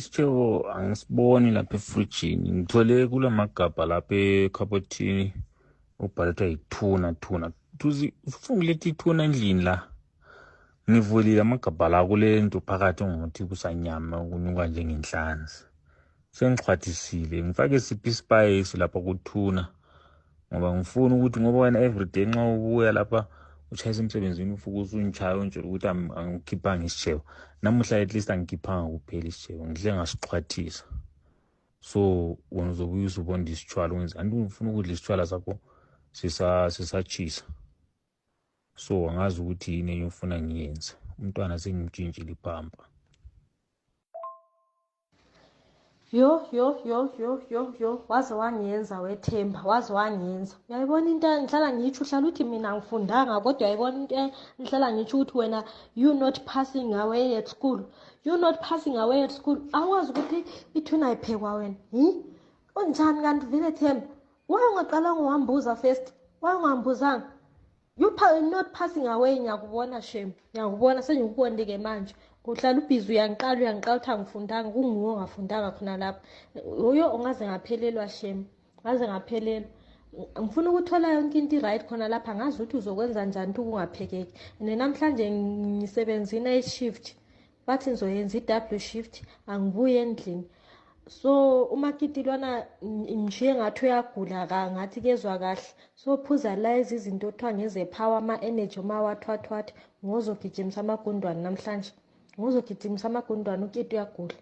isitshebo angisiboni lapha efrijini. Ngithole kulamagabha lapha ekhabothini ubhalethwa yithuna. Ufuna ukuletha ithuna endlini la. Ngivulile amagabha la kule nto phakathi ongukuthi kusanyama okunuka njengenhlanzi. Sengixhwathisile ngifake siphi ispice lapha kuthuna ngoba ngifuna ukuthi ngoba wena everyday nxa ubuya lapha uchayisa emsebenzini ufuka usunitshaya untshela ukuthi angikhiphanga isitshebo. Namuhla at least angikhiphanga kuphela isitshebo ngihle ngasixhwathisa. So wena uzobuya usubonda isitshwala wenza anti ufuna ukudla isitshwala sakho sisachisa. So angazi ukuthi yini eyofuna ngiyenze. Umntwana sengimtshintshile iphampa. Yo waze wangiyenza wethemba waze wangiyenza. Uyayibona into ngihlala ngitsho uhlala uthi mina ngifundanga kodwa uyayibona into ngihlala ngitsho ukuthi wena you not passing away at school. You not passing away at school. Awazi ukuthi ithuna ayiphekwa wena. Unjani kanti vele Themba? Why ungaqala ngiwambuza first? Why ungambuzanga? You not passing away ngiyakubona shem. Ngiyakubona sengikubonile ke manje. Uhlala ubhizi uyangiqala uthi angifundanga kunguwe ongafundanga khona lapha. Uyo ongaze ngaphelelwa shem. Ngaze ngaphelelwa. Ngifuna ukuthola yonke into right khona lapha ngazi ukuthi uzokwenza njani ukuthi kungaphekeki. Namhlanje ngisebenzina i-shift. Bathi ngizoyenza i-double shift angibuye endlini. So umakiti lwana imshiye ngathi uyagula ngathi kezwa kahle. So phuza la izinto othiwa ngeze power ama-energy mawathwathwathi ngozogijimisa amagundwane namhlanje. Ngozogijimisa amagundwane ukiti uyagula.